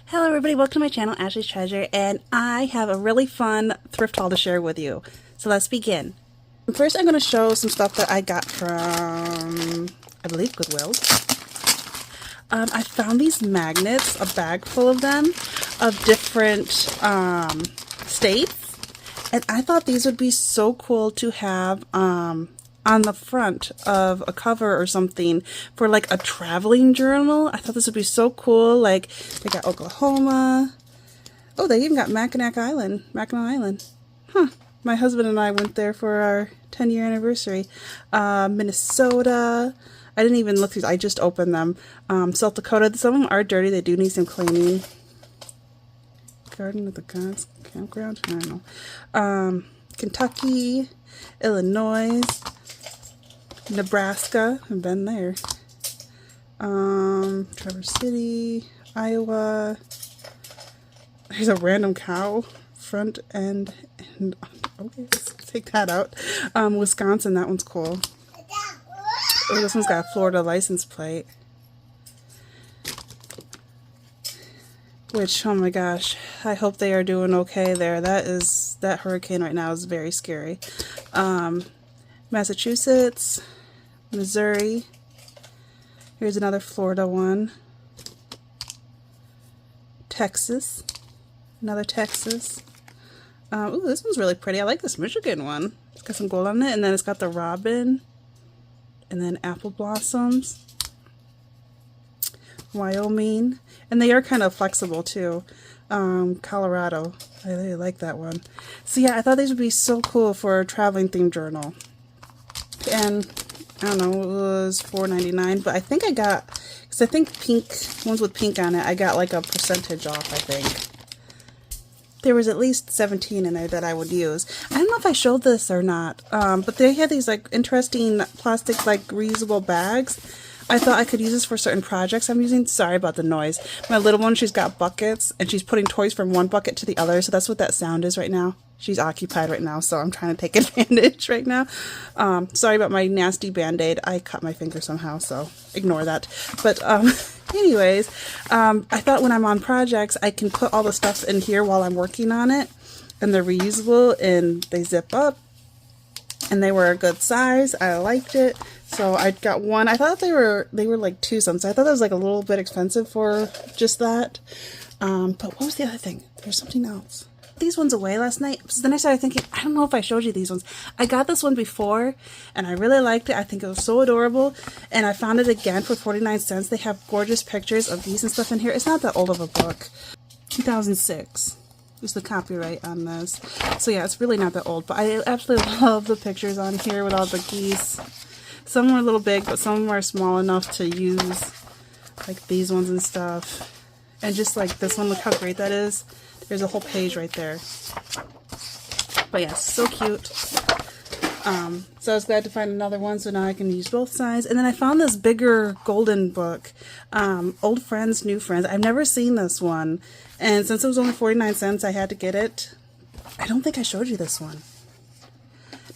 Hello everybody, welcome to my channel, Ashley's Treasure, and I have a really fun thrift haul to share with you. So let's begin. First I'm going to show some stuff that I got from, I believe, Goodwill. I found these magnets, a bag full of them, of different states, and I thought these would be so cool to have on the front of a cover or something for like a traveling journal. I thought this would be so cool. Like, they got Oklahoma. Oh, they even got Mackinac Island. Huh. My husband and I went there for our 10-year anniversary. Minnesota. I didn't even look through. I just opened them. South Dakota. Some of them are dirty. They do need some cleaning. Garden of the Gods Campground. I don't know. Kentucky. Illinois. Nebraska, I've been there. Traverse City, Iowa. There's a random cow front end, and okay, let's take that out. Wisconsin, that one's cool. Oh, this one's got a Florida license plate. Which, oh my gosh, I hope they are doing okay there. That hurricane right now is very scary. Massachusetts, Missouri. Here's another Florida one. Texas, another Texas. Ooh, this one's really pretty. I like this Michigan one. It's got some gold on it, and then it's got the robin, and then apple blossoms. Wyoming, and they are kind of flexible too. Colorado, I really like that one. So yeah, I thought these would be so cool for a traveling themed journal. And I don't know, it was $4.99, but I think I got, because I think pink, ones with pink on it, I got like a percentage off, I think. There was at least 17 in there that I would use. I don't know if I showed this or not, but they had these like interesting plastic like reusable bags. I thought I could use this for certain projects I'm using. Sorry about the noise. My little one, she's got buckets, and she's putting toys from one bucket to the other, so that's what that sound is right now. She's occupied right now, so I'm trying to take advantage right now. Sorry about my nasty band-aid. I cut my finger somehow, so ignore that. But anyways, I thought when I'm on projects, I can put all the stuff in here while I'm working on it, and they're reusable, and they zip up, and they were a good size. I liked it. So I got one. I thought they were like two something. So I thought that was like a little bit expensive for just that. But what was the other thing? There's something else. These ones away last night. So then I started thinking, I don't know if I showed you these ones. I got this one before, and I really liked it. I think it was so adorable. And I found it again for 49 cents. They have gorgeous pictures of these and stuff in here. It's not that old of a book. 2006 is the copyright on this. So yeah, it's really not that old. But I absolutely love the pictures on here with all the geese. Some are a little big, but some of them are small enough to use, like these ones and stuff. And just like this one, look how great that is. There's a whole page right there. But yeah, so cute. So I was glad to find another one, so now I can use both sides. And then I found this bigger golden book, Old Friends, New Friends. I've never seen this one. And since it was only 49 cents, I had to get it. I don't think I showed you this one.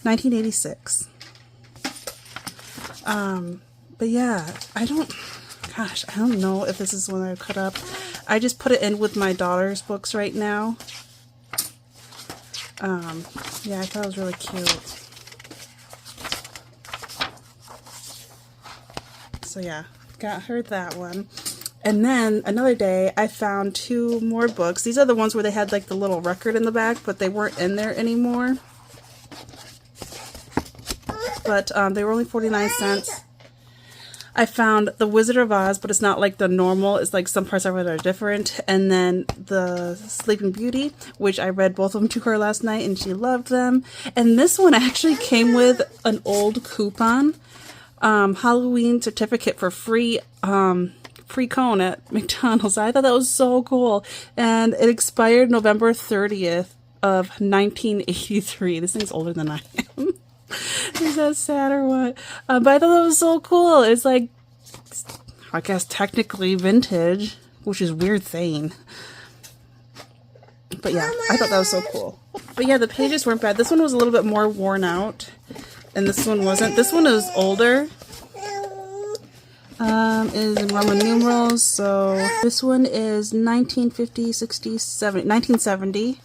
1986. But yeah, I don't know if this is one I cut up. I just put it in with my daughter's books right now. Yeah, I thought it was really cute. So yeah, got her that one. And then another day I found two more books. These are the ones where they had like the little record in the back, but they weren't in there anymore. But they were only 49 cents. I found The Wizard of Oz, but it's not like the normal. It's like some parts of it are different. And then The Sleeping Beauty, which I read both of them to her last night, and she loved them. And this one actually came with an old coupon. Halloween certificate for free cone at McDonald's. I thought that was so cool. And it expired November 30th of 1983. This thing's older than I am. Is that sad or what? But I thought that was so cool. It's like, I guess technically vintage, which is a weird thing. But yeah, I thought that was so cool. But yeah, the pages weren't bad. This one was a little bit more worn out, and this one wasn't. This one is older. is in Roman numerals. So this one is 1950, 60, 70, 1970.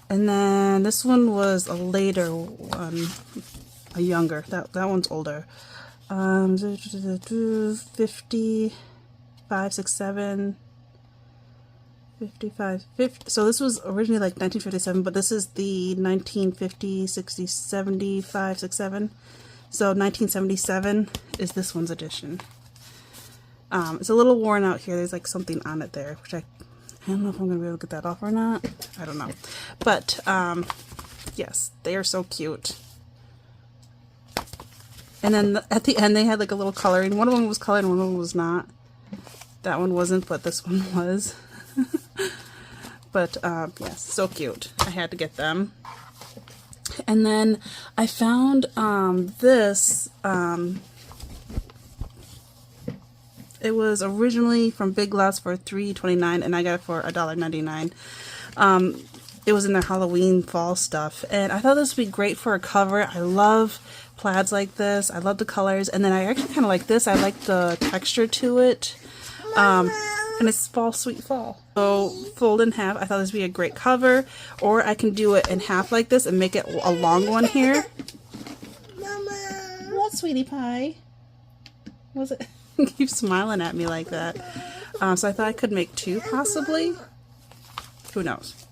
And then this one was a later one, a younger. That one's older. 50, 5, 6, 7, 55, 50. So this was originally like 1957, but this is the 1950, 60, 70, 5, 6, 7. So 1977 is this one's edition. It's a little worn out here. There's like something on it there, which I don't know if I'm going to be able to get that off or not. I don't know. But, yes, they are so cute. And then at the end, they had like a little coloring. One of them was colored, one of them was not. That one wasn't, but this one was. But, yes, so cute. I had to get them. And then I found this. It was originally from Big Lots for $3.29, and I got it for $1.99. It was in their Halloween fall stuff, and I thought this would be great for a cover. I love plaids like this. I love the colors, and then I actually kind of like this. I like the texture to it, and it's fall, sweet fall. So fold in half. I thought this would be a great cover, or I can do it in half like this and make it a long one here. Mama. What, sweetie pie? Was it? Keep smiling at me like that. So I thought I could make two possibly. Who knows?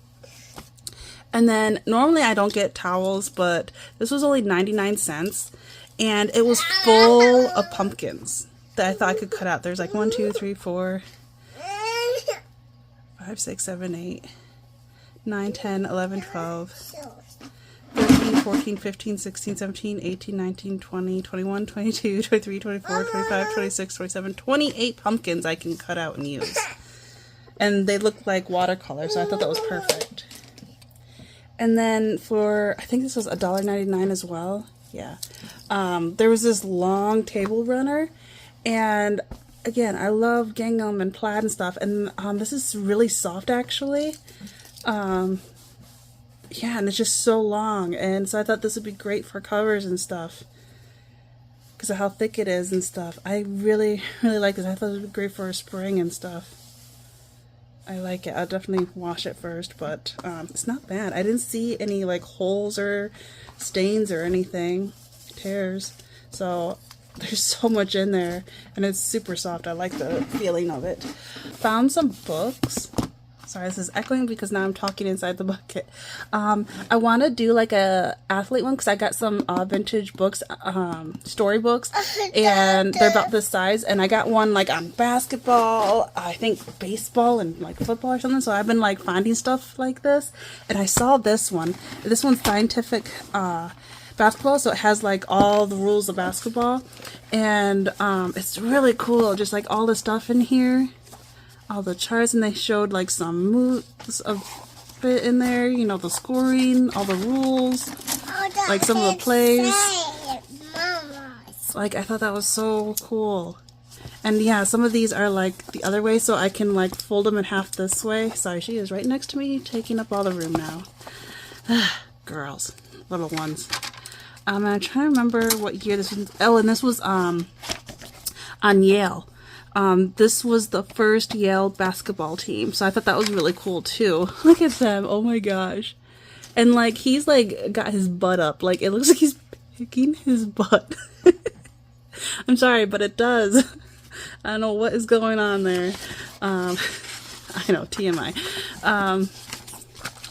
And then normally I don't get towels, but this was only 99 cents, and it was full of pumpkins that I thought I could cut out. There's like 1, 2, 3, 4, 5, 6, 7, 8, 9, 10, 11, 12, 13, 14, 15, 16, 17, 18, 19, 20, 21, 22, 23, 24, 25, 26, 27, 28 pumpkins I can cut out and use. And they look like watercolor, so I thought that was perfect. And then for, I think this was $1.99 as well. Yeah. There was this long table runner, and again, I love gingham and plaid and stuff, and this is really soft actually. Yeah, and it's just so long, and so I thought this would be great for covers and stuff because of how thick it is and stuff. I really, really like this. I thought it would be great for spring and stuff. I like it. I'll definitely wash it first, but it's not bad. I didn't see any like holes or stains or anything, tears. So there's so much in there, and it's super soft. I like the feeling of it. Found some books. Sorry, this is echoing because now I'm talking inside the bucket. I want to do like a athlete one because I got some vintage books, storybooks, and they're about this size. And I got one like on basketball, I think baseball and like football or something. So I've been like finding stuff like this, and I saw this one. This one's scientific basketball, so it has like all the rules of basketball, and it's really cool. Just like all the stuff in here. All the charts, and they showed like some moves of it in there, you know, the scoring, all the rules, like some of the plays. Like, I thought that was so cool. And yeah, some of these are like the other way, so I can like fold them in half this way. Sorry, she is right next to me, taking up all the room now. Girls, little ones. I'm trying to remember what year this was. Oh, and this was on Yale. This was the first Yale basketball team, so I thought that was really cool too. Look at them, oh my gosh. And like, he's like got his butt up, like it looks like he's picking his butt. I'm sorry, but it does. I don't know what is going on there. I know, TMI.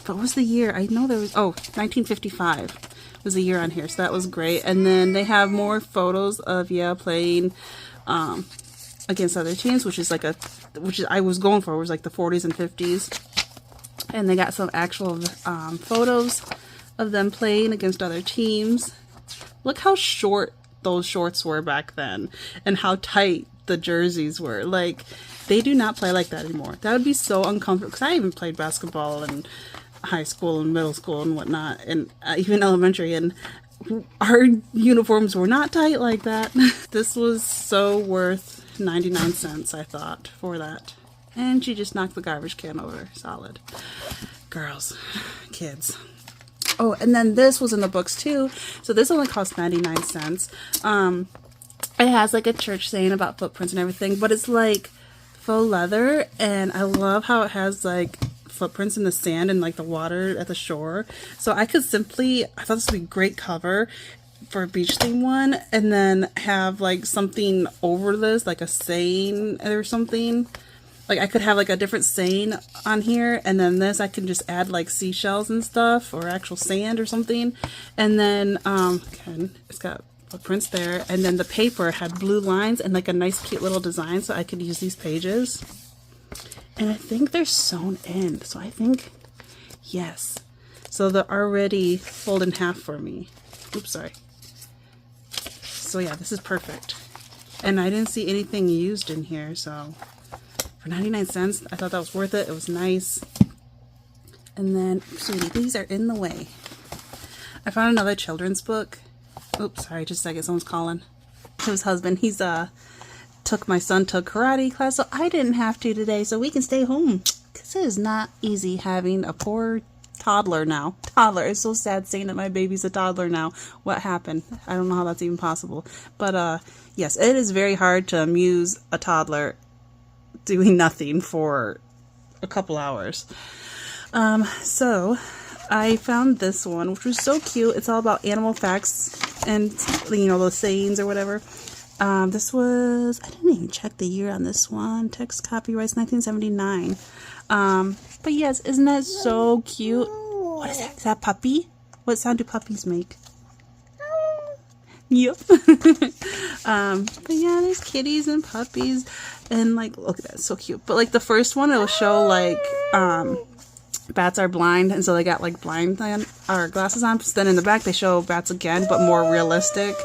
What was the year? I know there was, 1955 was the year on here, so that was great. And then they have more photos of Yale playing, against other teams, which is I was going for, was like the 40s and 50s, and they got some actual photos of them playing against other teams. Look how short those shorts were back then, and how tight the jerseys were. Like, they do not play like that anymore. That would be so uncomfortable, because I even played basketball in high school and middle school and whatnot, and even elementary, and our uniforms were not tight like that. This was so worth 99 cents, I thought, for that. And she just knocked the garbage can over. Solid. Girls. Kids. Oh, and then this was in the books too. So this only cost 99 cents. I It has like a church saying about footprints and everything, but it's like faux leather, and I love how it has like footprints in the sand and like the water at the shore. So I could simply, I thought this would be a great cover for a beach theme one, and then have like something over this, like a saying or something. Like I could have like a different saying on here, and then this I can just add like seashells and stuff, or actual sand or something. And then again, it's got footprints there, and then the paper had blue lines and like a nice cute little design, so I could use these pages. And I think they're sewn in, so I think yes. So they're already folded in half for me. Oops, sorry. So yeah, this is perfect. And I didn't see anything used in here, so for 99 cents, I thought that was worth it. It was nice. And then, sweetie, these are in the way. I found another children's book. Oops, sorry, just a second, someone's calling. His husband, he's took my son to a karate class, so I didn't have to today, so we can stay home. Because it is not easy having a poor toddler now. Toddler. It's so sad saying that my baby's a toddler now. What happened? I don't know how that's even possible. But yes, it is very hard to amuse a toddler doing nothing for a couple hours. So I found this one, which was so cute. It's all about animal facts and, you know, those sayings or whatever. This was, I didn't even check the year on this one. Text copyrights 1979. But yes, isn't that so cute? What is that? Is that puppy? What sound do puppies make? Yep. But yeah, there's kitties and puppies, and like, look at that, it's so cute. But like the first one, it'll show like bats are blind, and so they got like blind or glasses on. So then in the back they show bats again, but more realistic.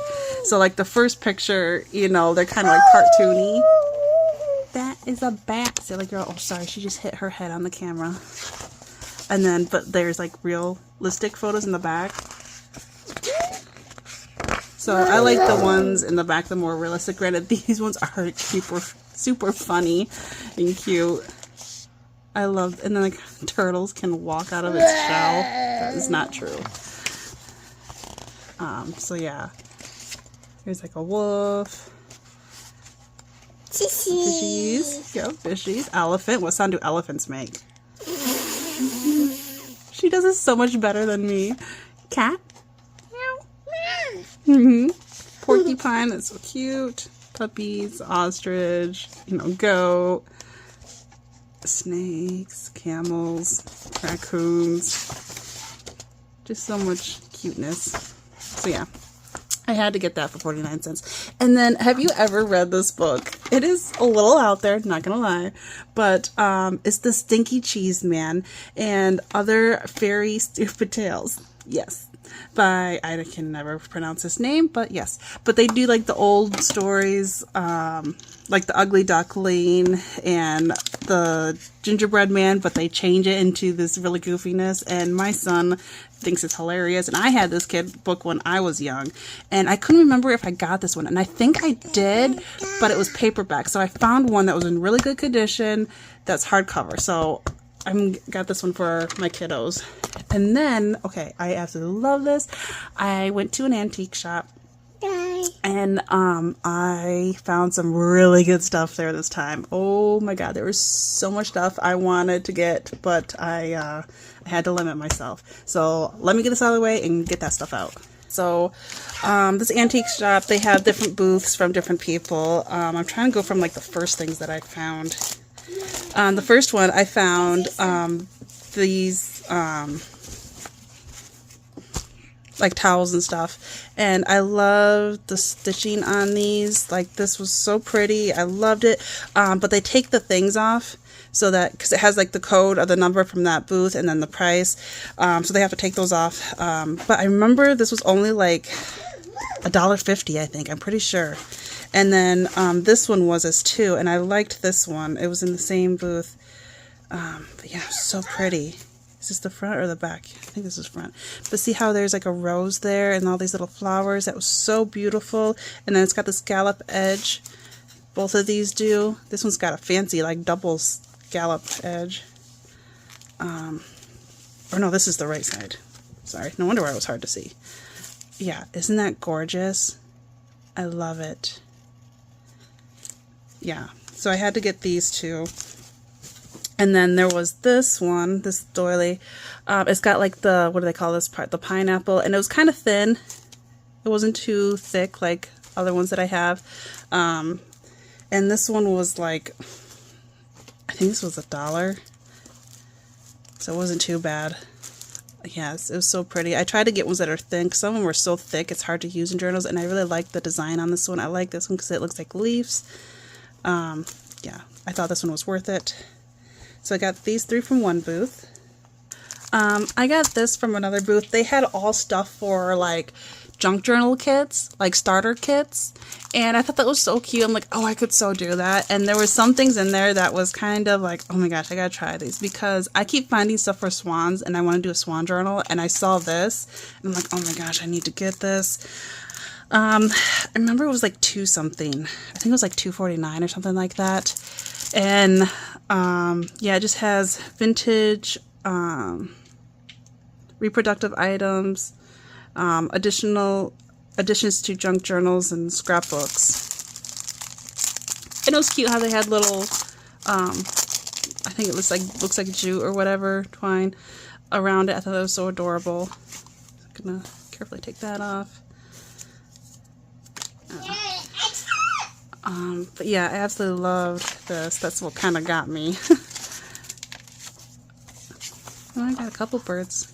So like the first picture, you know, they're kind of like cartoony. That is a bat. Silly girl. Oh, sorry, she just hit her head on the camera. And then, but there's like realistic photos in the back. So I like the ones in the back, the more realistic. Granted, these ones are super funny and cute. I love, and then like turtles can walk out of its shell. That is not true. So yeah, here's like a wolf. Fishies. Yep, fishies. Elephant. What sound do elephants make? She does it so much better than me. Cat. Porcupine. That's so cute. Puppies. Ostrich. You know, goat. Snakes. Camels. Raccoons. Just so much cuteness. So yeah. I had to get that for 49 cents. And then, have you ever read this book? It is a little out there, not gonna lie, but it's The Stinky Cheese Man and Other Fairy Stupid Tales. Yes, by, I can never pronounce his name, but yes. But they do like the old stories, like The Ugly Duckling and The Gingerbread Man, but they change it into this really goofiness, and my son thinks it's hilarious. And I had this kid book when I was young, and I couldn't remember if I got this one, and I think I did, but it was paperback. So I found one that was in really good condition that's hardcover, so I got this one for my kiddos. And then, okay, I absolutely love this. I went to an antique shop, and I found some really good stuff there this time. Oh my god, there was so much stuff I wanted to get, but I had to limit myself. So let me get this out of the way and get that stuff out. So this antique shop, they have different booths from different people. I'm trying to go from like the first things that I found. The first one I found these like towels and stuff, and I love the stitching on these. Like, this was so pretty. I loved it. But they take the things off, so that, because it has like the code or the number from that booth and then the price, so they have to take those off. But I remember this was only like $1.50, I think, I'm pretty sure. And then this one was as too, and I liked this one. It was in the same booth. But yeah, so pretty. Is this the front or the back? I think this is front. But see how there's like a rose there and all these little flowers? That was so beautiful. And then it's got the scallop edge. Both of these do. This one's got a fancy like double scallop edge. Or no, this is the right side. Sorry, no wonder why it was hard to see. Yeah, isn't that gorgeous? I love it. yeah, so I had to get these two. And then there was this one, this doily. It's got like the, what do they call this part? The pineapple. And it was kind of thin. It wasn't too thick like other ones that I have. And this one was like, I think this was $1. So it wasn't too bad. Yes, it was so pretty. I tried to get ones that are thin because some of them were so thick it's hard to use in journals. And I really like the design on this one. I like this one because it looks like leaves. Yeah, I thought this one was worth it. So I got these 3 from one booth. I got this from another booth. They had all stuff for like junk journal kits, like starter kits. And I thought that was so cute. I'm like, oh, I could so do that. And there was some things in there that was kind of like, oh my gosh, I gotta try these because I keep finding stuff for swans and I want to do a swan journal. And I saw this and I'm like, oh my gosh, I need to get this. I remember it was like $2 something. I think it was like $2.49 or something like that. And yeah, it just has vintage reproductive items, additions to junk journals and scrapbooks. And it was cute how they had little I think it looks like jute or whatever, twine around it. I thought that was so adorable. I'm gonna carefully take that off. But yeah, I absolutely loved this. That's what kind of got me. Well, I got a couple birds.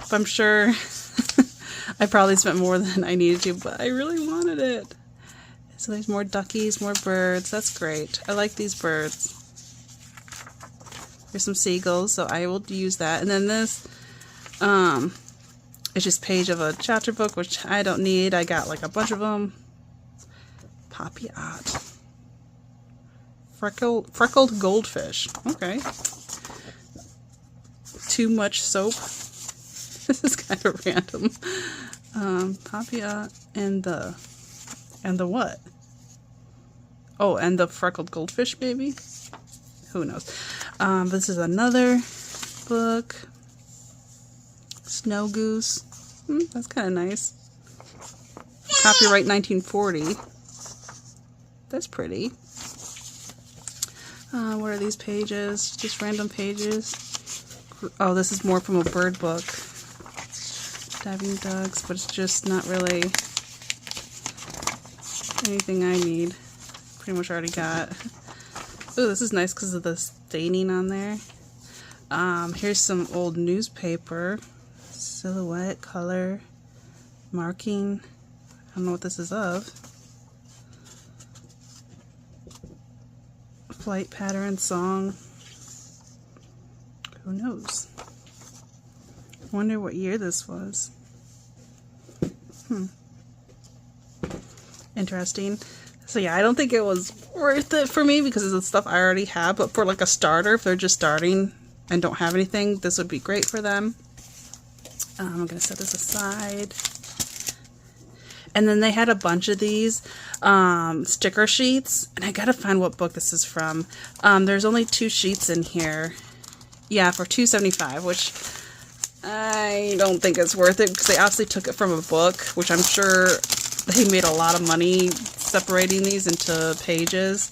But I'm sure I probably spent more than I needed to, but I really wanted it. So there's more duckies, more birds. That's great. I like these birds. There's some seagulls, so I will use that. And then this, it's just page of a chapter book, which I don't need. I got like a bunch of them. Poppy art. Freckled goldfish. Okay. Too much soap. This is kind of random. Poppy art and the what? Oh, and the freckled goldfish, maybe? Who knows? This is another book. Snow goose. That's kind of nice. Copyright 1940. That's pretty. What are these pages? Just random pages. Oh, this is more from a bird book. Diving ducks, but it's just not really anything I need. Pretty much already got. Oh, this is nice because of the staining on there. Here's some old newspaper. Silhouette, color, marking. I don't know what this is of. Flight pattern, song. Who knows? Wonder what year this was. Interesting. So yeah, I don't think it was worth it for me because of the stuff I already have, but for like a starter, if they're just starting and don't have anything, this would be great for them. I'm gonna set this aside. And then they had a bunch of these sticker sheets, and I gotta find what book this is from. There's only 2 sheets in here. Yeah, for $2.75, which I don't think it's worth it because they obviously took it from a book, which I'm sure they made a lot of money separating these into pages.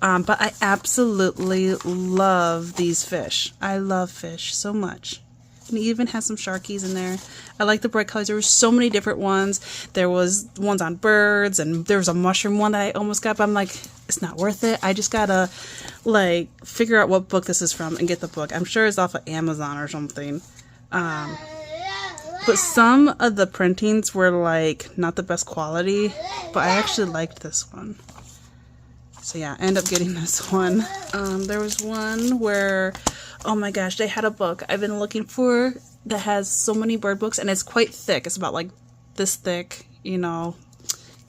But I absolutely love these fish. I love fish so much. And it even has some sharkies in there. I like the bright colors. There were so many different ones. There was ones on birds, and there was a mushroom one that I almost got, but I'm like, it's not worth it. I just gotta, like, figure out what book this is from and get the book. I'm sure it's off of Amazon or something. But some of the printings were, like, not the best quality, but I actually liked this one. So yeah, I ended up getting this one. There was one where, oh my gosh, they had a book I've been looking for that has so many bird books, and it's quite thick. It's about like this thick, you know,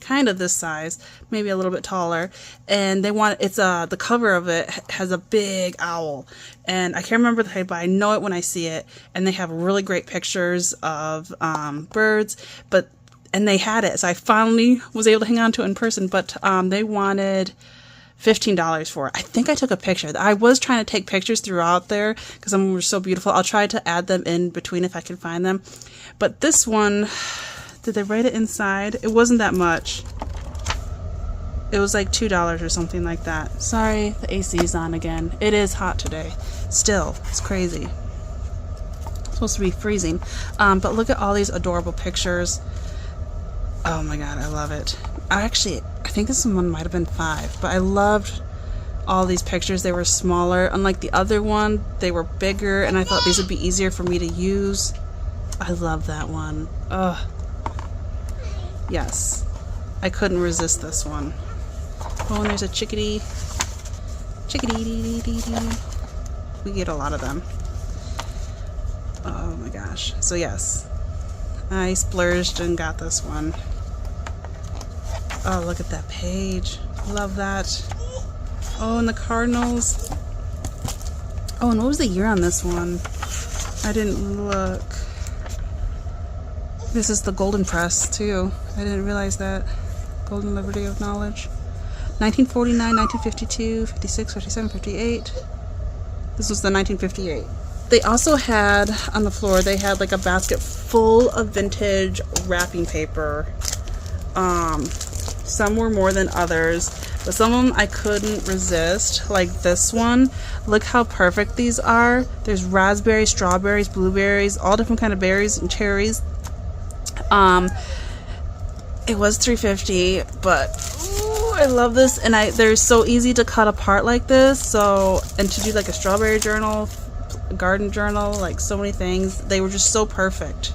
kind of this size, maybe a little bit taller. And they want, it's the cover of it has a big owl, and I can't remember the type, but I know it when I see it. And they have really great pictures of birds, and they had it, so I finally was able to hang on to it in person. But they wanted $15 for it. I think I took a picture. I was trying to take pictures throughout there because some of them were so beautiful. I'll try to add them in between if I can find them. But this one, did they write it inside? It wasn't that much. It was like $2 or something like that. Sorry, the AC is on again. It is hot today. Still, it's crazy. It's supposed to be freezing. But look at all these adorable pictures. Oh my god, I love it. I think this one might have been $5, but I loved all these pictures. They were smaller. Unlike the other one, they were bigger, and I thought these would be easier for me to use. I love that one. Ugh. Yes. I couldn't resist this one. Oh, and there's a chickadee. Chickadee-dee-dee-dee-dee. We get a lot of them. Oh my gosh. So yes, I splurged and got this one. Oh, look at that page. Love that. Oh, and the Cardinals. Oh, and what was the year on this one? I didn't look. This is the Golden Press, too. I didn't realize that. Golden Liberty of Knowledge. 1949, 1952, 56, 57, 58. This was the 1958. They also had, on the floor, they had like a basket full of vintage wrapping paper. Some were more than others, but some of them I couldn't resist. Like this one. Look how perfect these are. There's raspberries, strawberries, blueberries, all different kind of berries and cherries. It was $3.50, but ooh, I love this, and they're so easy to cut apart like this. So, and to do like a strawberry journal, a garden journal, like so many things. They were just so perfect,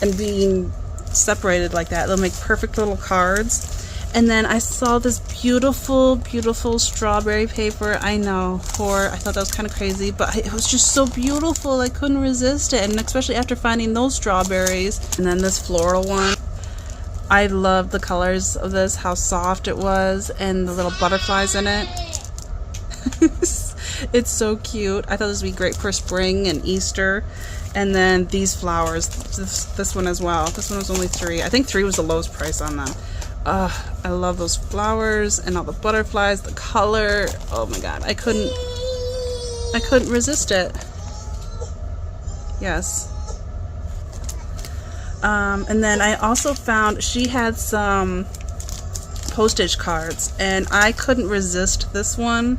and being separated like that, they'll make perfect little cards. And then I saw this beautiful, beautiful strawberry paper. I know, I thought that was kind of crazy, but it was just so beautiful. I couldn't resist it, and especially after finding those strawberries. And then this floral one. I love the colors of this, how soft it was, and the little butterflies in it. It's so cute. I thought this would be great for spring and Easter. And then these flowers, this one as well. This one was only $3. I think $3 was the lowest price on them. I love those flowers and all the butterflies, the color. Oh my god, I couldn't resist it. Yes. And then I also found she had some postage cards, and I couldn't resist this one.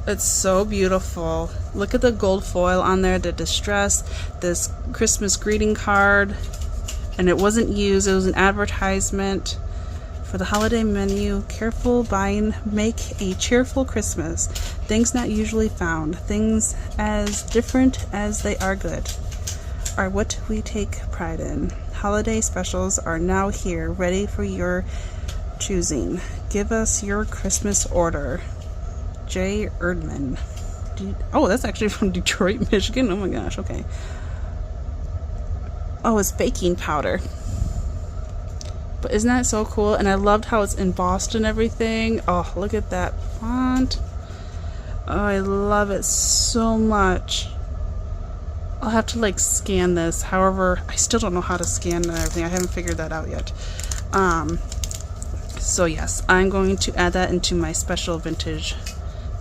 It's so beautiful. Look at the gold foil on there, the distress, this Christmas greeting card, and it wasn't used. It was an advertisement for the holiday menu. Careful buying, make a cheerful Christmas. Things not usually found, things as different as they are good, are what we take pride in. Holiday specials are now here, ready for your choosing. Give us your Christmas order. J. Erdman. Oh, that's actually from Detroit, Michigan. Oh my gosh, okay. Oh, it's baking powder. But isn't that so cool? And I loved how it's embossed and everything. Oh, look at that font. Oh, I love it so much. I'll have to like scan this. However, I still don't know how to scan and everything. I haven't figured that out yet. So yes, I'm going to add that into my special vintage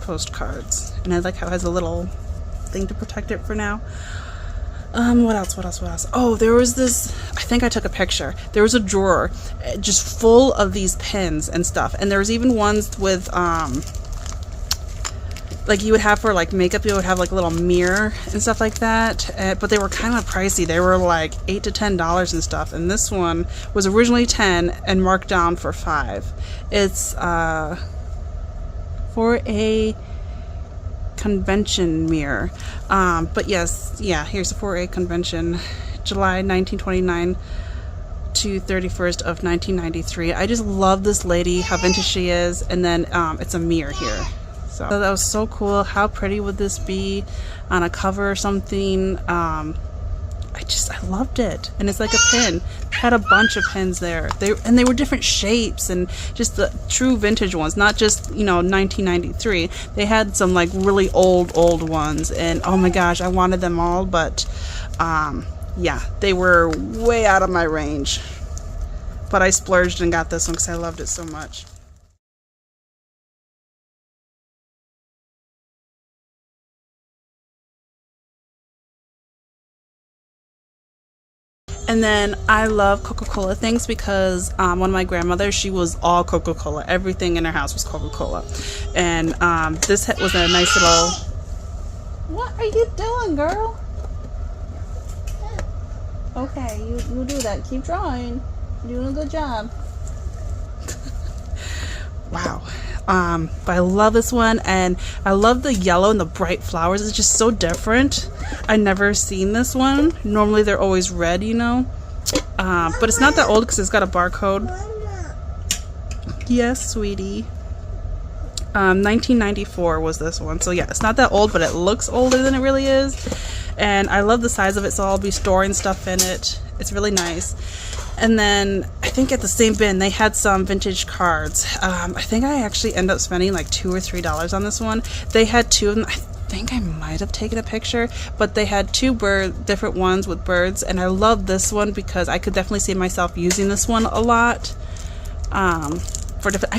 postcards. And I like how it has a little thing to protect it for now. What else? Oh, there was this, I think I took a picture. There was a drawer just full of these pins and stuff. And there was even ones with, like you would have for like makeup, you would have like a little mirror and stuff like that. But they were kind of pricey. They were like $8 to $10 and stuff. And this one was originally $10 and marked down for $5. It's, for a convention mirror. But yes, yeah, here's a 4A convention, July 1929 to 31st of 1993. I just love this lady, how vintage she is, and then it's a mirror here. So that was so cool. How pretty would this be on a cover or something? I loved it. And it's like a pin. It had a bunch of pins there. They were different shapes and just the true vintage ones, not just, 1993. They had some like really old ones, and oh my gosh, I wanted them all, but yeah, they were way out of my range. But I splurged and got this one because I loved it so much. And then I love Coca-Cola things because one of my grandmothers, she was all Coca-Cola. Everything in her house was Coca-Cola. And this was a nice little... What are you doing, girl? Okay, you do that. Keep drawing. You're doing a good job. Wow. But I love this one, and I love the yellow and the bright flowers. It's just so different. I never seen this one. Normally they're always red, you know. But it's not that old because it's got a barcode. Yes, sweetie. 1994 was this one. So yeah, it's not that old, but it looks older than it really is. And I love the size of it, so I'll be storing stuff in it. It's really nice. And then I think at the same bin they had some vintage cards. I think I actually ended up spending like $2 or $3 on this one. They had two of them. I think I might have taken a picture, but they had two different ones with birds, and I love this one because I could definitely see myself using this one a lot. I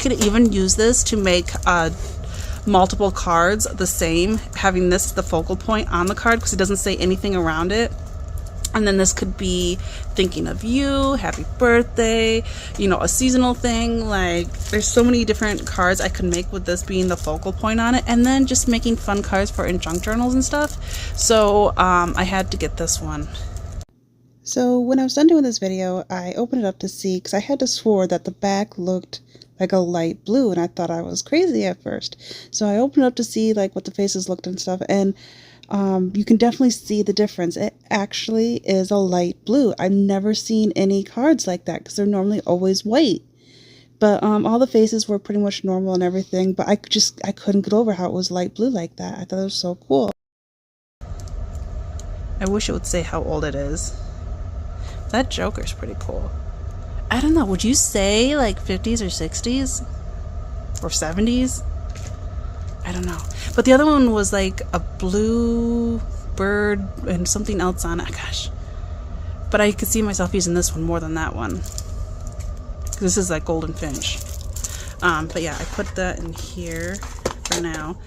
could even use this to make multiple cards the same, having this as the focal point on the card because it doesn't say anything around it. And then this could be thinking of you, happy birthday, you know, a seasonal thing. Like, there's so many different cards I could make with this being the focal point on it. And then just making fun cards for in junk journals and stuff. So I had to get this one. So when I was done doing this video, I opened it up to see, because I had to swore that the back looked like a light blue, and I thought I was crazy at first. So I opened it up to see like what the faces looked and stuff, and you can definitely see the difference. It actually is a light blue. I've never seen any cards like that because they're normally always white. But all the faces were pretty much normal and everything, but I couldn't get over how it was light blue like that. I thought it was so cool. I wish it would say how old it is. That Joker's pretty cool. I don't know, would you say like 50s or 60s? Or 70s? I don't know. But the other one was like a blue bird and something else on it. Gosh. But I could see myself using this one more than that one. This is like Golden Finch. But yeah, I put that in here for now.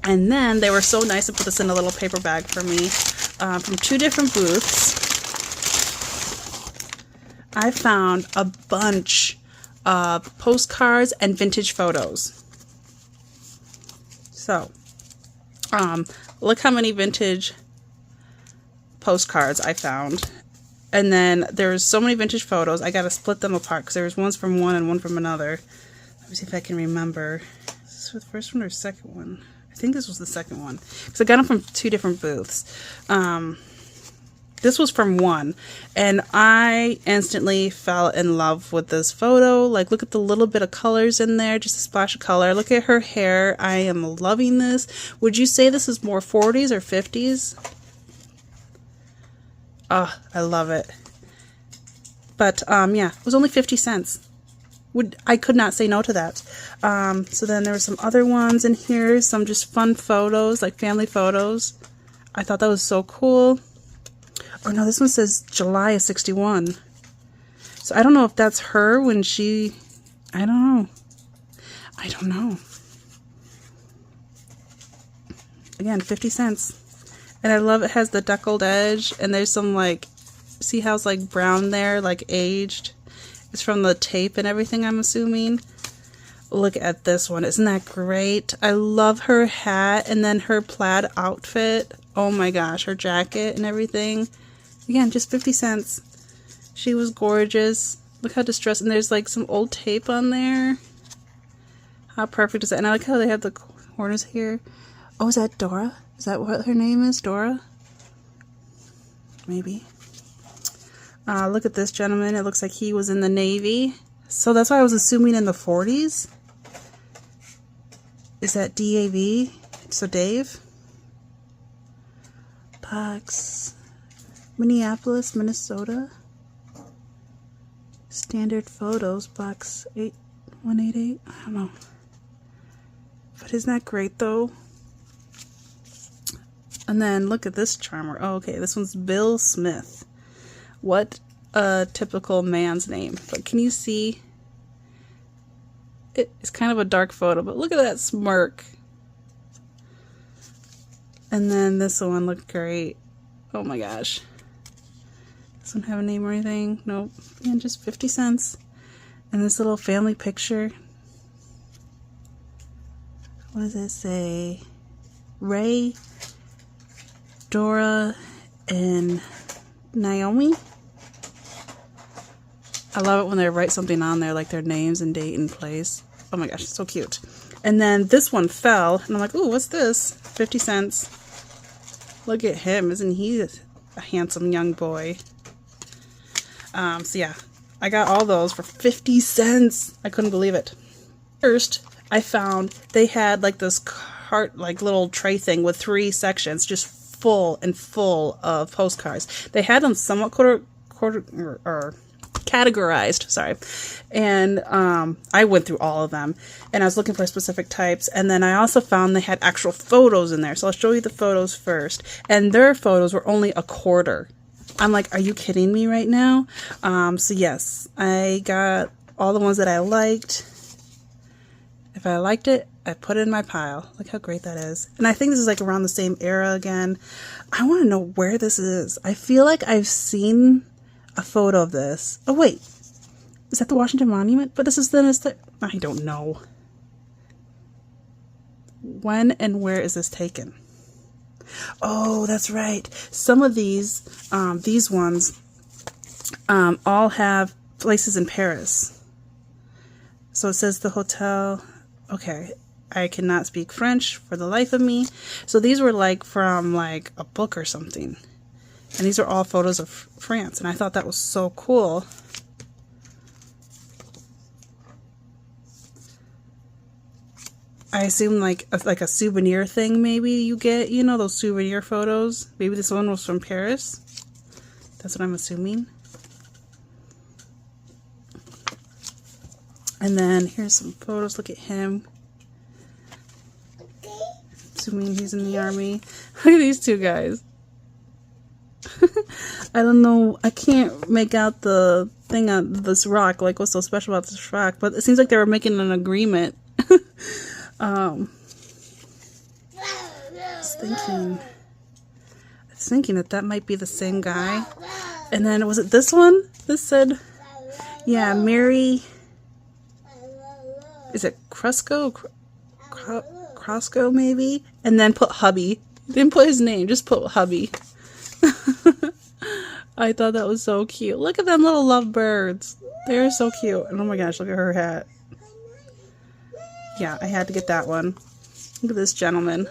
And then they were so nice to put this in a little paper bag for me. From two different booths. I found a bunch of postcards and vintage photos. So, look how many vintage postcards I found. And then there's so many vintage photos. I gotta split them apart because there was ones from one and one from another. Let me see if I can remember. Is this the first one or second one? I think this was the second one. Because I got them from two different booths. This was from one, and I instantly fell in love with this photo. Like, look at the little bit of colors in there, just a splash of color. Look at her hair. I am loving this. Would you say this is more 40s or 50s? Oh, I love it. But, yeah, it was only 50 cents. I could not say no to that. So then there were some other ones in here, some just fun photos, like family photos. I thought that was so cool. Oh no, this one says July of 61. So I don't know if that's her when she... I don't know. I don't know. Again, 50 cents. And I love it has the deckled edge. And there's some like... See how it's like brown there? Like aged. It's from the tape and everything, I'm assuming. Look at this one. Isn't that great? I love her hat and then her plaid outfit. Oh my gosh, her jacket and everything. Again, just 50 cents. She was gorgeous. Look how distressed. And there's like some old tape on there. How perfect is that? And I like how they have the corners here. Oh, is that Dora? Is that what her name is? Dora? Maybe. Look at this gentleman. It looks like he was in the Navy. So that's why I was assuming in the 40s. Is that DAV? So Dave? Box. Minneapolis, Minnesota. Standard photos, box 8188. I don't know. But isn't that great though? And then look at this charmer. Oh, okay, this one's Bill Smith. What a typical man's name. But can you see? It's kind of a dark photo, but look at that smirk. And then this one looked great. Oh my gosh. Doesn't have a name or anything. Nope. And just 50 cents. And this little family picture. What does it say? Ray, Dora, and Naomi. I love it when they write something on there, like their names and date and place. Oh my gosh, it's so cute. And then this one fell, and I'm like, ooh, what's this? 50 cents. Look at him. Isn't he a handsome young boy? So yeah, I got all those for 50 cents. I couldn't believe it. First, I found they had like this cart, like little tray thing with 3 sections, just full and full of postcards. They had them somewhat categorized, sorry, and I went through all of them, and I was looking for specific types, and then I also found they had actual photos in there, so I'll show you the photos first, and their photos were only $1. I'm like, are you kidding me right now? So yes, I got all the ones that I liked. If I liked it, I put it in my pile. Look how great that is. And I think this is like around the same era again. I want to know where this is. I feel like I've seen a photo of this. Oh wait, is that the Washington Monument? But this is the, I don't know. When and where is this taken? Oh, that's right. Some of these ones, all have places in Paris. So it says the hotel. Okay, I cannot speak French for the life of me. So these were like from like a book or something. And these are all photos of France. And I thought that was so cool. I assume like a souvenir thing maybe you get, you know, those souvenir photos. Maybe this one was from Paris. That's what I'm assuming. And then here's some photos. Look at him. Assuming he's in the army. Look at these two guys. I don't know. I can't make out the thing on this rock. Like, what's so special about this rock? But it seems like they were making an agreement. I was thinking that might be the same guy. And then was it this one? This said, yeah, Mary. Is it Crusco? Crosco maybe? And then put hubby. Didn't put his name, just put hubby. I thought that was so cute. Look at them little lovebirds. They're so cute. And oh my gosh, look at her hat. Yeah, I had to get that one. Look at this gentleman.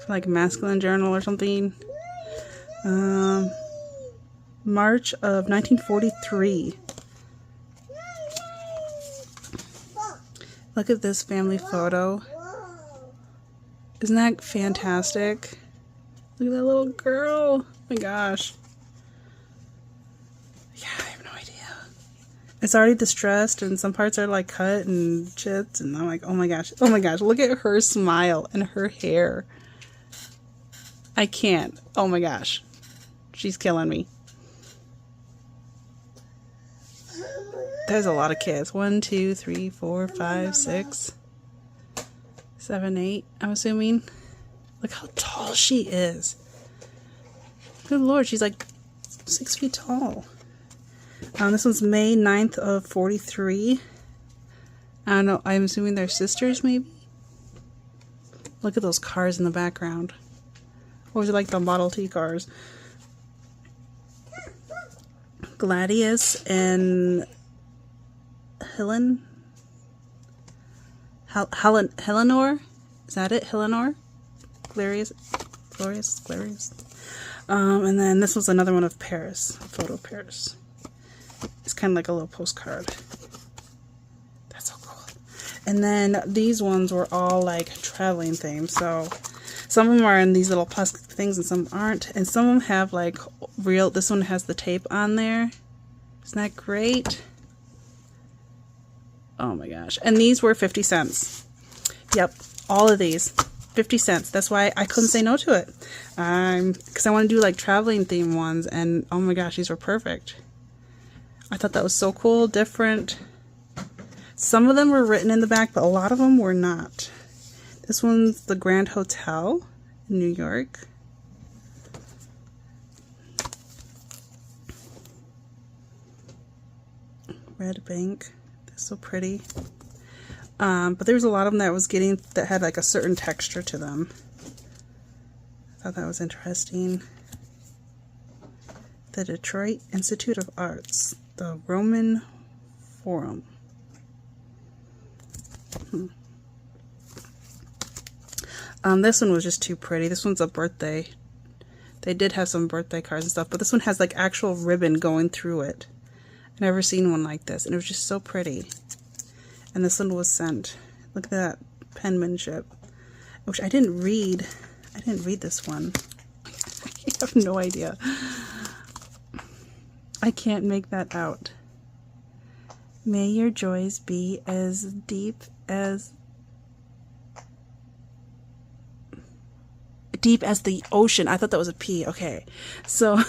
Like a masculine journal or something. March of 1943. Look at this family photo. Isn't that fantastic? Look at that little girl. Oh my gosh. Yeah, I have no idea. It's already distressed and some parts are like cut and chipped and I'm like, oh my gosh. Oh my gosh. Look at her smile and her hair. I can't. Oh my gosh. She's killing me. There's a lot of kids. 1, 2, 3, 4, 5, 6, 7, 8. I'm assuming. Look how tall she is. Good Lord, she's like 6 feet tall. This one's May 9th of 43. I don't know. I'm assuming they're sisters, maybe? Look at those cars in the background. Or is it like the Model T cars? Gladius and Helenor? Is that it? Helenor? Glorious. And then this was another one of Paris. A photo of Paris. It's kind of like a little postcard. That's so cool. And then these ones were all like traveling themed. So some of them are in these little plastic things and some aren't. And some of them have like real, this one has the tape on there. Isn't that great? Oh my gosh. And these were 50 cents. Yep. All of these. 50 cents. That's why I couldn't say no to it. Because I want to do like traveling theme ones. And oh my gosh, these were perfect. I thought that was so cool. Different. Some of them were written in the back, but a lot of them were not. This one's the Grand Hotel in New York. red bank. They're so pretty. But there was a lot of them that I was getting that had like a certain texture to them. I thought that was interesting. The Detroit Institute of Arts, the Roman Forum. This one was just too pretty. This one's a birthday. They did have some birthday cards and stuff, but this one has like actual ribbon going through it. I've never seen one like this, and it was just so pretty. And this one was sent. Look at that penmanship, which I didn't read. I didn't read this one. I have no idea. I can't make that out. May your joys be as deep as the ocean. I thought that was a P. Okay. So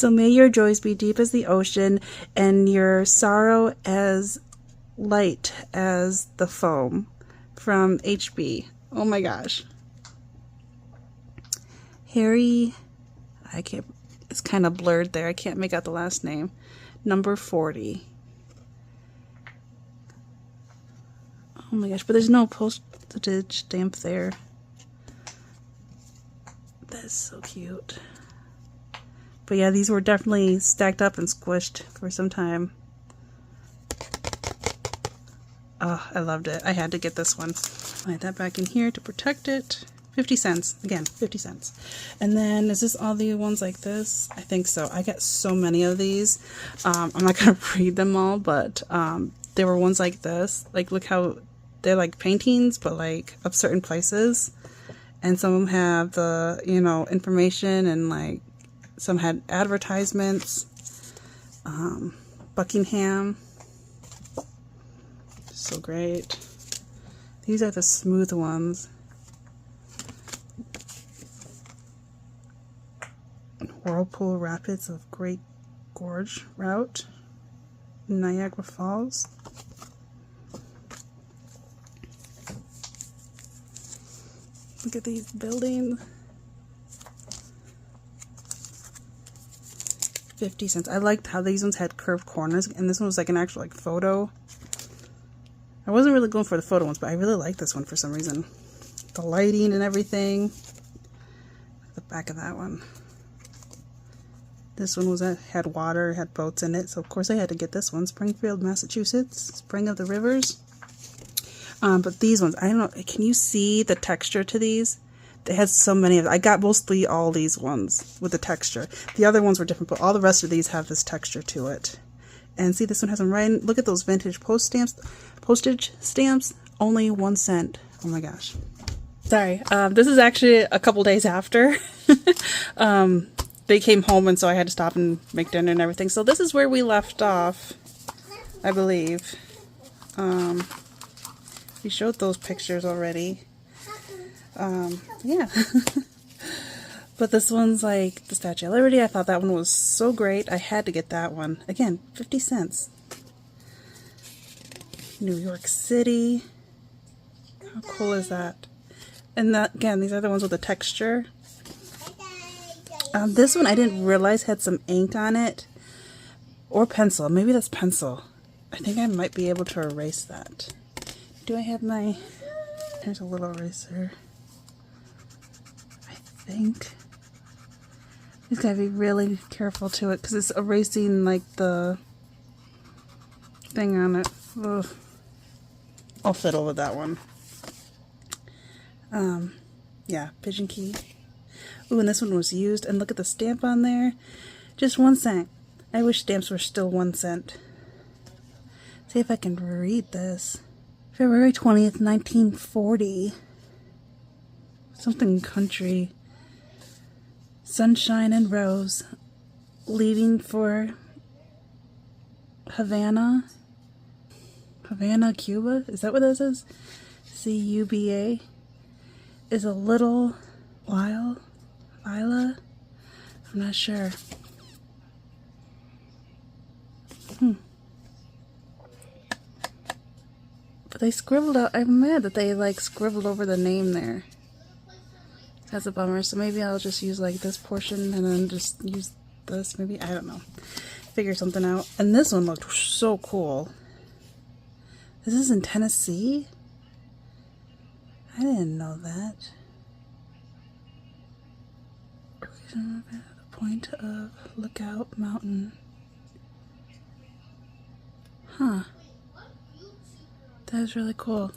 may your joys be deep as the ocean and your sorrow as light as the foam. From HB. Oh my gosh. Harry, it's kind of blurred there. I can't make out the last name. Number 40. Oh my gosh, but there's no postage stamp there. That's so cute. But yeah, these were definitely stacked up and squished for some time. Oh, I loved it. I had to get this one. Slide that back in here to protect it. 50 cents. Again, 50 cents. And then, is this all the ones like this? I think so. I got so many of these. I'm not going to read them all, but there were ones like this. Like, look how they're like paintings, but like of certain places. And some of them have the, you know, information, and like some had advertisements. Buckingham. So great. These are the smooth ones. Whirlpool Rapids of Great Gorge Route. Niagara Falls. Look at these buildings. 50 cents. I liked how these ones had curved corners, and this one was like an actual like photo. I wasn't really going for the photo ones, but I really like this one for some reason. The lighting and everything. The back of that one. This one was had water, had boats in it, so of course I had to get this one. Springfield, Massachusetts, Spring of the Rivers. But these ones, I don't know, can you see the texture to these? They had so many of them. I got mostly all these ones with the texture. The other ones were different, but all the rest of these have this texture to it. And see, this one has them right. Look at those vintage postage stamps. Only 1 cent. Oh my gosh. Sorry. This is actually a couple days after. They came home, and so I had to stop and make dinner and everything. So this is where we left off, I believe. We showed those pictures already. Yeah. But this one's like the Statue of Liberty. I thought that one was so great. I had to get that one. Again, 50 cents. New York City. How cool is that? And that, again, these are the ones with the texture. This one I didn't realize had some ink on it. Or pencil. Maybe that's pencil. I think I might be able to erase that. Do I have my... Here's a little eraser. I think. You gotta be really careful to it because it's erasing like the thing on it. Ugh. I'll fiddle with that one. Yeah, pigeon key. Ooh, and this one was used. And look at the stamp on there. Just 1 cent. I wish stamps were still 1 cent. See if I can read this. February 20th, 1940. Something country. Sunshine and Rose. Leaving for Havana. Havana, Cuba? Is that what this is? C-U-B-A. Is a little while. Lila? I'm not sure. But they scribbled out. I'm mad that they like scribbled over the name there. That's a bummer. So maybe I'll just use like this portion and then just use this. Maybe, I don't know. figure something out. And this one looked so cool. This is in Tennessee? I didn't know that. The point of Lookout Mountain. Huh. That is really cool.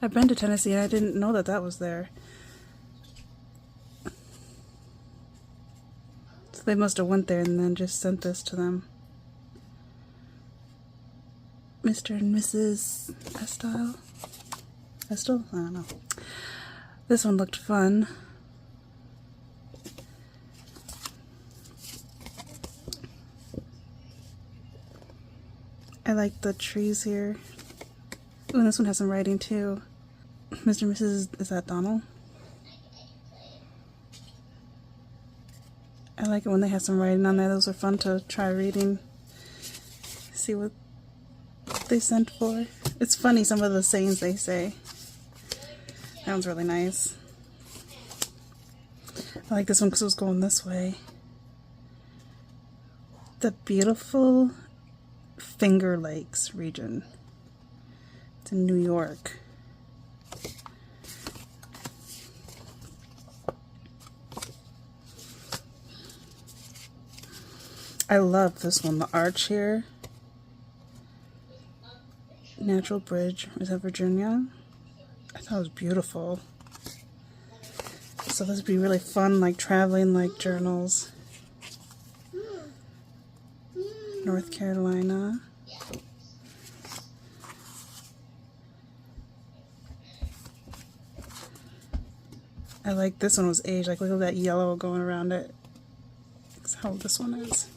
I've been to Tennessee and I didn't know that that was there. So they must have went there and then just sent this to them. Mr. and Mrs. Estelle? Estelle? I don't know. This one looked fun. I like the trees here. Ooh, and this one has some writing too. Mr. and Mrs. Is that Donald? I like it when they have some writing on there. Those are fun to try reading. See what they sent for. It's funny some of the sayings they say. That one's really nice. I like this one because it was going this way. The beautiful Finger Lakes region. It's in New York. I love this one, the arch here. Natural Bridge, is that Virginia? I thought it was beautiful. So this would be really fun, like traveling, like journals. North Carolina. I like this one was aged. Like look at that yellow going around it. That's how this one is.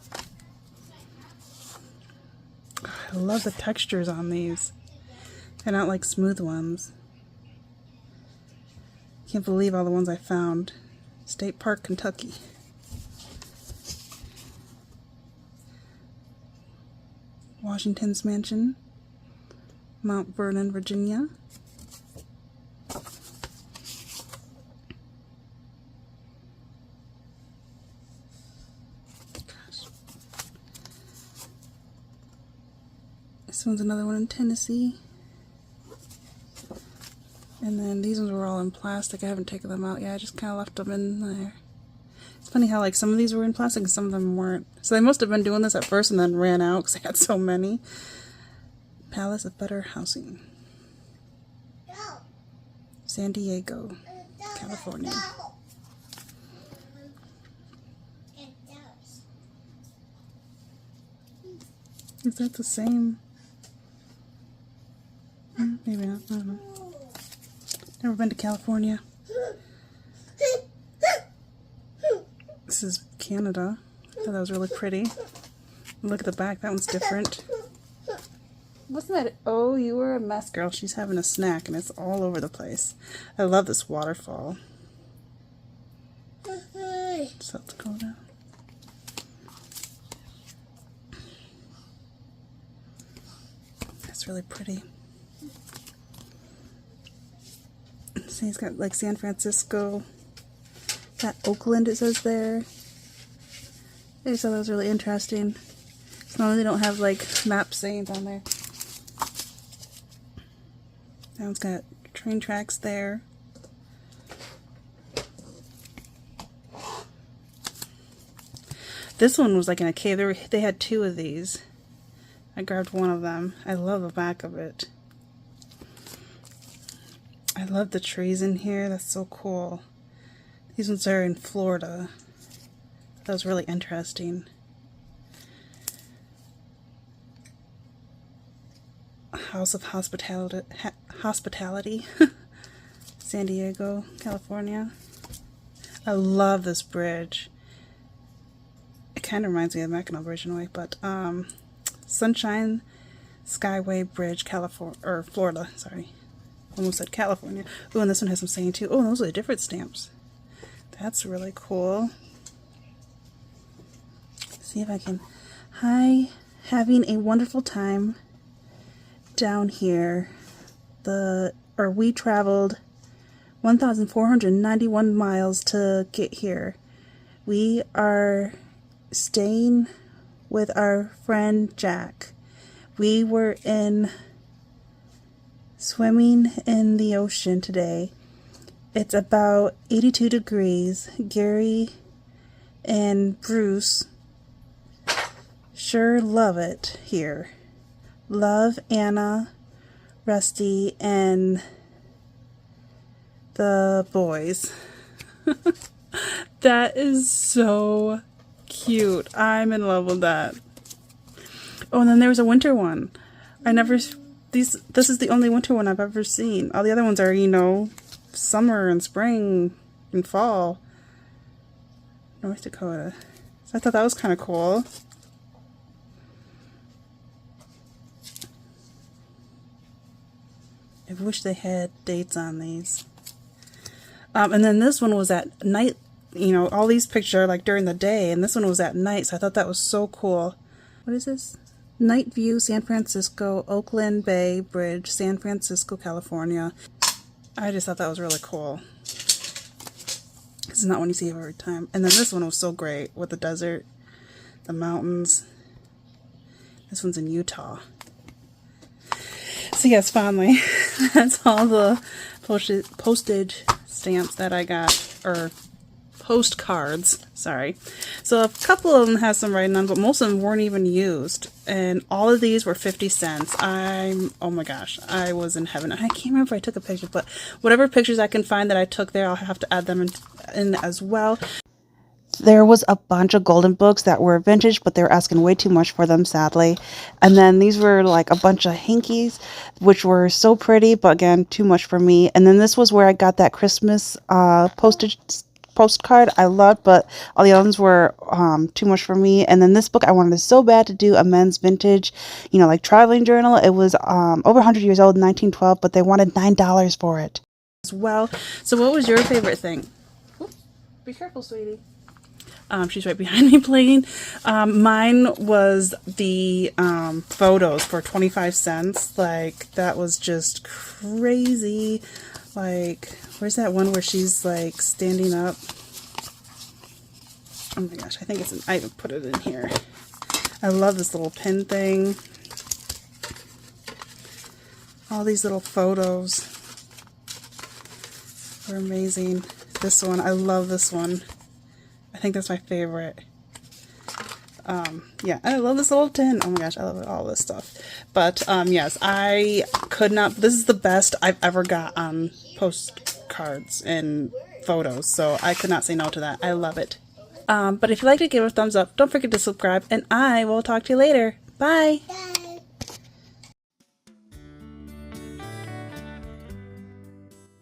I love the textures on these. They're not like smooth ones. Can't believe all the ones I found. State Park, Kentucky. Washington's Mansion. Mount Vernon, Virginia. This one's another one in Tennessee. And then these ones were all in plastic. I haven't taken them out yet. I just kind of left them in there. It's funny how like some of these were in plastic and some of them weren't. So they must have been doing this at first and then ran out because they had so many. Palace of Better Housing. San Diego, California. Is that the same? Maybe not. I don't know. Never been to California. This is Canada. I thought that was really pretty. Look at the back. That one's different. Wasn't that? Oh, you were a mess, girl. She's having a snack and it's all over the place. I love this waterfall. South Dakota. That's really pretty. See, it's got like San Francisco. Got Oakland, it says there. I just thought that was really interesting. As long as they don't have like map sayings on there. That one's got train tracks there. This one was like in a cave. They had two of these. I grabbed one of them. I love the back of it. I love the trees in here. That's so cool. These ones are in Florida. That was really interesting. House of Hospitality. San Diego, California. I love this bridge. It kind of reminds me of the Mackinac Bridge in a way, but Sunshine Skyway Bridge, Florida, sorry. Almost said California. Oh, and this one has some saying too. Oh, those are different stamps. That's really cool. See if I can. Hi, having a wonderful time down here. We traveled 1,491 miles to get here. We are staying with our friend Jack. We were swimming in the ocean today. It's about 82 degrees. Gary and Bruce sure love it here. Love Anna, Rusty, and the boys. That is so cute. I'm in love with that. Oh, and then there was a winter one. This is the only winter one I've ever seen. All the other ones are, you know, summer and spring and fall. North Dakota. So I thought that was kind of cool. I wish they had dates on these. And then this one was at night. You know, all these pictures are like during the day, and this one was at night, so I thought that was so cool. What is this? Night view, San Francisco, Oakland Bay Bridge, San Francisco, California. I just thought that was really cool. This is not one you see every time. And then this one was so great with the desert, the mountains. This one's in Utah. So yes, finally, that's all the postage stamps that I got, or postcards, sorry. So a couple of them has some writing on, but most of them weren't even used. And all of these were 50 cents. Oh my gosh, I was in heaven. I can't remember if I took a picture, but whatever pictures I can find that I took there, I'll have to add them in as well. There was a bunch of golden books that were vintage, but they were asking way too much for them, sadly. And then these were like a bunch of hankies, which were so pretty, but again, too much for me. And then this was where I got that Christmas postcard I loved, but all the others were too much for me. And then this book, I wanted so bad to do a men's vintage, you know, like traveling journal. It was over 100 years old, 1912, but they wanted $9 for it as well. So what was your favorite thing? Ooh, be careful, sweetie. She's right behind me playing. Mine was the photos for 25 cents. Like, that was just crazy. Like, where's that one where she's like standing up? Oh my gosh, I think I even put it in here. I love this little pin thing. All these little photos are amazing. This one, I love this one. I think that's my favorite. Yeah, I love this little tin. Oh my gosh, I love all this stuff. But yes, I could not. This is the best I've ever got on postcards and photos, so I could not say no to that. I love it. But if you like it, give it a thumbs up. Don't forget to subscribe, and I will talk to you later. Bye. Bye.